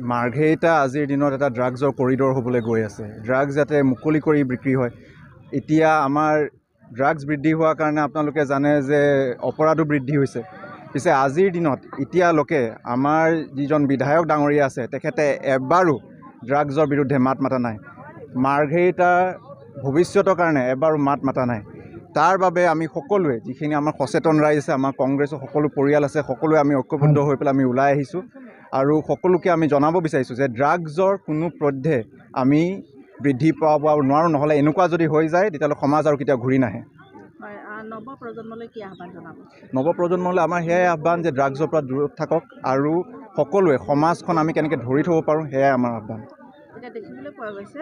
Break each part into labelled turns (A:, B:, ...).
A: মাৰ্ঘেৰিটা আজিৰ দিনত এটা ড্ৰাগছৰ কৰিডৰ হ'বলৈ গৈ আছে। ড্ৰাগছ যাতে মুকলি কৰি বিক্ৰী হয়। এতিয়া আমাৰ ড্ৰাগছ বৃদ্ধি হোৱাৰ কাৰণে আপোনালোকে জানে যে অপৰাধো বৃদ্ধি হৈছে। পিছে আজিৰ দিনত এতিয়ালৈকে আমাৰ যিজন বিধায়ক ডাঙৰীয়া আছে তেখেতে এবাৰো ড্ৰাগছৰ বিৰুদ্ধে মাত মাতা নাই। মাৰ্ঘেৰিটাৰ ভৱিষ্যতৰ কাৰণে এবাৰো মাত মাতা নাই। তাৰ বাবে আমি সকলোৱে যিখিনি আমাৰ সচেতন ৰাইজ আছে, আমাৰ কংগ্ৰেছৰ সকলো পৰিয়াল আছে, সকলোৱে আমি ঐক্যবদ্ধ হৈ পেলাই আমি ওলাই আহিছোঁ আৰু সকলোকে আমি জনাব বিচাৰিছোঁ যে ড্ৰাগছৰ কোনো পধ্যে আমি বৃদ্ধি পাব নোৱাৰোঁ। নহ'লে এনেকুৱা যদি হৈ যায় তেতিয়াহ'লে সমাজ আৰু কেতিয়াও ঘূৰি নাহে।
B: নৱপ্ৰজন্মলৈ কি আহ্বান জনাব?
A: নৱপ্ৰজন্মলৈ আমাৰ সেয়াই আহ্বান যে ড্ৰাগছৰ পৰা দূৰত থাকক আৰু সকলোৱে সমাজখন আমি কেনেকৈ ধৰি থ'ব পাৰোঁ সেয়াই আমাৰ আহ্বান।
B: এতিয়া দেখিবলৈ পোৱা গৈছে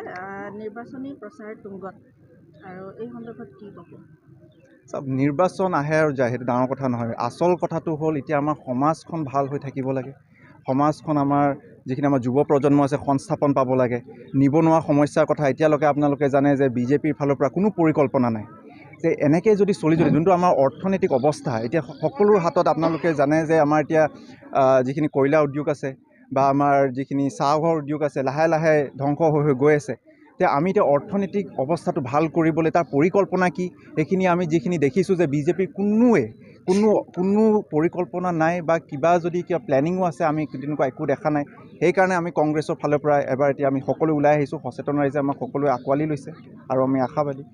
B: নিৰ্বাচনী প্ৰচাৰ তুংগত, আৰু এই সন্দৰ্ভত কি ক'ব?
A: নিৰ্বাচন আহে আৰু যায়, সেইটো ডাঙৰ কথা নহয়। আচল কথাটো হ'ল এতিয়া আমাৰ সমাজখন ভাল হৈ থাকিব লাগে। সমাজখন আমাৰ যিখিনি আমাৰ যুৱ প্ৰজন্ম আছে সংস্থাপন পাব লাগে। নিবনুৱা সমস্যাৰ কথা এতিয়ালৈকে আপোনালোকে জানে যে বিজেপিৰ ফালৰ পৰা কোনো পৰিকল্পনা নাই। যে এনেকৈ যদি চলি যোনটো আমাৰ অৰ্থনৈতিক অৱস্থা এতিয়া সকলোৰ হাতত আপোনালোকে জানে যে আমাৰ এতিয়া যিখিনি কয়লা উদ্যোগ আছে বা আমাৰ যিখিনি চাহৰ উদ্যোগ আছে লাহে লাহে ধ্বংস হৈ গৈ আছে। এতিয়া আমি এতিয়া অৰ্থনৈতিক অৱস্থাটো ভাল কৰিবলৈ তাৰ পৰিকল্পনা কি সেইখিনি আমি যিখিনি দেখিছোঁ যে বিজেপিৰ কোনো পৰিকল্পনা নাই বা কিবা যদি কিবা প্লেনিঙো আছে আমি তেনেকুৱা একো দেখা নাই। সেইকাৰণে আমি কংগ্ৰেছৰ ফালৰ পৰা এবাৰ এতিয়া আমি সকলো ওলাই আহিছোঁ। সচেতন ৰাইজে আমাক সকলোৱে আঁকোৱালি লৈছে আৰু আমি আশাবাদী।